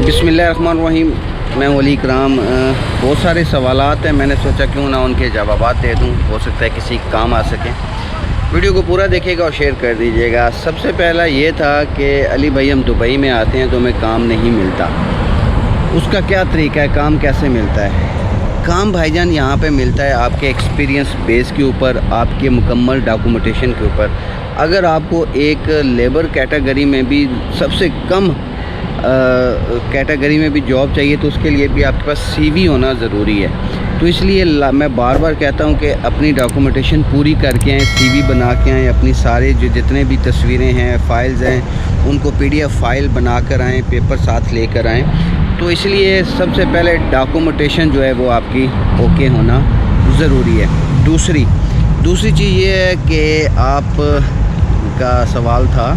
बिस्मिल्लाहिर्रहमानिर्रहीम। मैं वली इकराम। बहुत सारे सवालात हैं, मैंने सोचा क्यों ना उनके जवाबात दे दूं, हो सकता है किसी काम आ सकें। वीडियो को पूरा देखिएगा और शेयर कर दीजिएगा। सबसे पहला ये था कि अली भाई हम दुबई में आते हैं तो हमें काम नहीं मिलता, उसका क्या तरीका है, काम कैसे मिलता है? काम भाईजान यहाँ पे मिलता है आपके एक्सपीरियंस बेस के ऊपर, आपके मुकम्मल डॉक्यूमेंटेशन के ऊपर। अगर आपको एक लेबर कैटेगरी में भी सबसे कम कैटेगरी में भी जॉब चाहिए तो उसके लिए भी आपके पास सीवी होना ज़रूरी है। तो इसलिए मैं बार बार कहता हूँ कि अपनी डॉक्यूमेंटेशन पूरी करके आएँ, सीवी बना के आएँ, अपनी सारे जितने भी तस्वीरें हैं, फ़ाइल्स हैं, उनको पीडीएफ फाइल बना कर आएँ, पेपर साथ लेकर आएँ। तो इसलिए सबसे पहले डॉक्यूमेंटेशन जो है वो आपकी ओके होना ज़रूरी है। दूसरी चीज़ ये है कि आप का सवाल था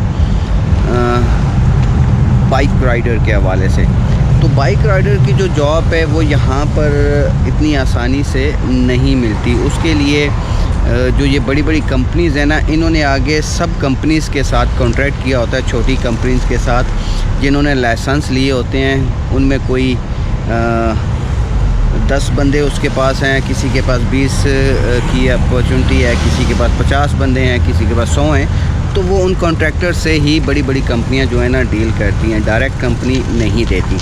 बाइक राइडर के हवाले से। तो बाइक राइडर की जो जॉब है वो यहाँ पर इतनी आसानी से नहीं मिलती। उसके लिए जो ये बड़ी बड़ी कंपनीज़ हैं ना, इन्होंने आगे सब कंपनीज़ के साथ कॉन्ट्रैक्ट किया होता है, छोटी कंपनीज़ के साथ जिन्होंने लाइसेंस लिए होते हैं। उनमें कोई 10 बंदे उसके पास हैं, किसी के पास 20 की अपॉर्चुनिटी है, किसी के पास 50 बंदे हैं, किसी के पास 100 हैं। तो वो उन कॉन्ट्रैक्टर से ही बड़ी बड़ी कंपनियां जो है ना डील करती हैं, डायरेक्ट कंपनी नहीं देती।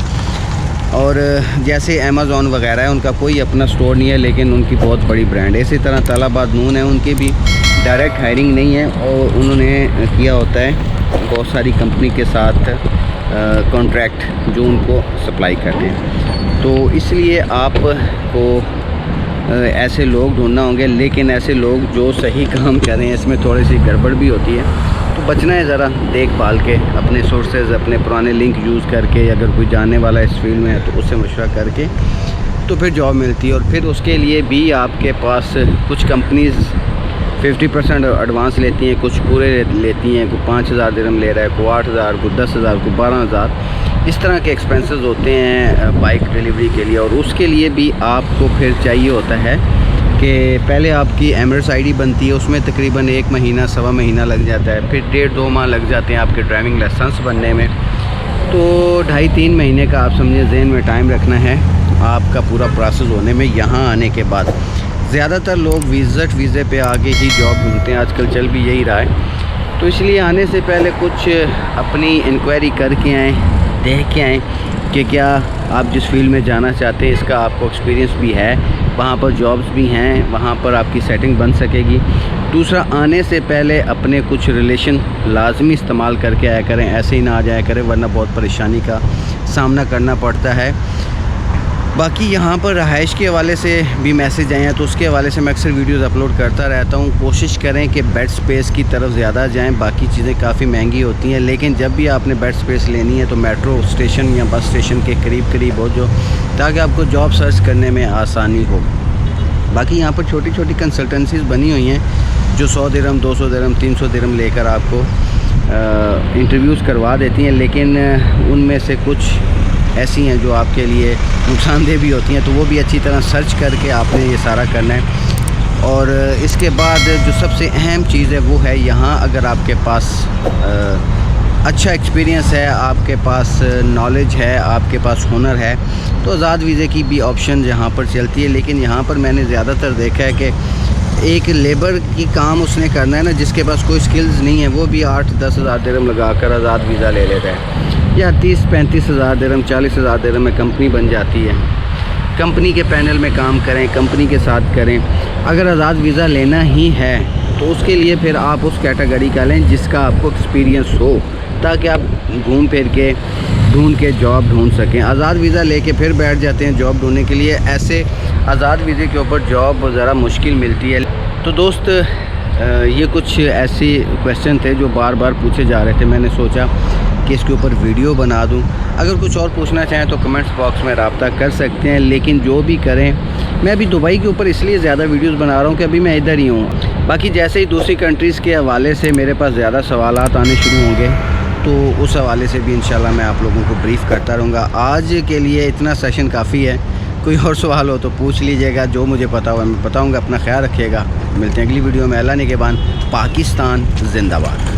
और जैसे अमेज़ॉन वगैरह है, उनका कोई अपना स्टोर नहीं है लेकिन उनकी बहुत बड़ी ब्रांड है। इसी तरह तलाबाद नून है, उनकी भी डायरेक्ट हायरिंग नहीं है और उन्होंने किया होता है बहुत सारी कंपनी के साथ कॉन्ट्रैक्ट जो उनको सप्लाई करते हैं। तो इसलिए आपको ऐसे लोग ढूंढना होंगे, लेकिन ऐसे लोग जो सही काम करें। इसमें थोड़ी सी गड़बड़ भी होती है, तो बचना है ज़रा देखभाल के, अपने सोर्सेज, अपने पुराने लिंक यूज़ करके। अगर कोई जानने वाला इस फील्ड में है तो उससे मशवरा करके तो फिर जॉब मिलती है। और फिर उसके लिए भी आपके पास कुछ कंपनीज़ 50% एडवांस लेती हैं, कुछ पूरे लेती हैं। कोई 5000 दिरहम ले रहा है, कोई 8000, कोई 10,000, कोई 12,000। इस तरह के एक्सपेंसेस होते हैं बाइक डिलीवरी के लिए। और उसके लिए भी आपको फिर चाहिए होता है कि पहले आपकी एमरेट्स आईडी बनती है, उसमें तकरीबन 1 महीना, सवा महीना लग जाता है। फिर 1.5-2 माह लग जाते हैं आपके ड्राइविंग लाइसेंस बनने में। तो 2.5-3 महीने का आप समझिए ज़हन में टाइम रखना है आपका पूरा प्रोसेस होने में। यहाँ आने के बाद ज़्यादातर लोग विज़िट वीज़े पे आके ही जॉब ढूंढते हैं, आजकल चल भी यही रहा है। तो इसलिए आने से पहले कुछ अपनी इंक्वायरी करके आएँ, देख के आएँ कि क्या आप जिस फील्ड में जाना चाहते हैं इसका आपको एक्सपीरियंस भी है, वहाँ पर जॉब्स भी हैं, वहाँ पर आपकी सेटिंग बन सकेगी। दूसरा, आने से पहले अपने कुछ रिलेशन लाजमी इस्तेमाल करके आया करें, ऐसे ही ना आ जाया करें वरना बहुत परेशानी का सामना करना पड़ता है। बाकी यहाँ पर रहाइश के हवाले से भी मैसेज आए हैं, तो उसके हवाले से मैं अक्सर वीडियोस अपलोड करता रहता हूँ। कोशिश करें कि बेड स्पेस की तरफ ज़्यादा जाएं। बाकी चीज़ें काफ़ी महंगी होती हैं, लेकिन जब भी आपने बेड स्पेस लेनी है तो मेट्रो स्टेशन या बस स्टेशन के करीब हो जो, ताकि आपको जॉब सर्च करने में आसानी हो। बाकी यहाँ पर छोटी छोटी कंसल्टेंसीज़ बनी हुई हैं जो 100 दिरहम, 200 दिरहम, 300 दिरहम लेकर आपको इंटरव्यूज़ करवा देती हैं, लेकिन उनमें से कुछ ऐसी हैं जो आपके लिए नुकसानदेह भी होती हैं। तो वो भी अच्छी तरह सर्च करके आपने ये सारा करना है। और इसके बाद जो सबसे अहम चीज़ है वो है, यहाँ अगर आपके पास अच्छा एक्सपीरियंस है, आपके पास नॉलेज है, आपके पास हुनर है, तो आज़ाद वीज़े की भी ऑप्शन यहाँ पर चलती है। लेकिन यहाँ पर मैंने ज़्यादातर देखा है कि एक लेबर की काम उसने करना है ना, जिसके पास कोई स्किल्स नहीं है, वो भी 8-10 हज़ार दिरहम लगा कर आज़ाद वीज़ा ले लेता है, या 30-35 हज़ार दिरहम, 40 हज़ार दिरहम में कंपनी बन जाती है। कंपनी के पैनल में काम करें, कंपनी के साथ करें। अगर आज़ाद वीज़ा लेना ही है तो उसके लिए फिर आप उस कैटेगरी का लें जिसका आपको एक्सपीरियंस हो, ताकि आप घूम फिर के ढूंढ के जॉब ढूंढ सकें। आज़ाद वीज़ा लेके फिर बैठ जाते हैं जॉब ढूंढने के लिए, ऐसे आज़ाद वीज़े के ऊपर जॉब ज़रा मुश्किल मिलती है। तो दोस्त, ये कुछ ऐसी क्वेश्चन थे जो बार बार पूछे जा रहे थे, मैंने सोचा कि इसके ऊपर वीडियो बना दूं। अगर कुछ और पूछना चाहें तो कमेंट्स बॉक्स में रब्ता कर सकते हैं। लेकिन जो भी करें, मैं अभी दुबई के ऊपर इसलिए ज़्यादा वीडियोस बना रहा हूं कि अभी मैं इधर ही हूं। बाकी जैसे ही दूसरी कंट्रीज़ के हवाले से मेरे पास ज़्यादा सवालात आने शुरू होंगे तो उस हवाले से भी इंशाल्लाह मैं आप लोगों को ब्रीफ़ करता रहूँगा। आज के लिए इतना सेशन काफ़ी है। कोई और सवाल हो तो पूछ लीजिएगा, जो मुझे पता हो मैं बताऊँगा। अपना ख्याल रखिएगा, मिलते हैं अगली वीडियो में। अल्लाह निगहबान। पाकिस्तान जिंदाबाद।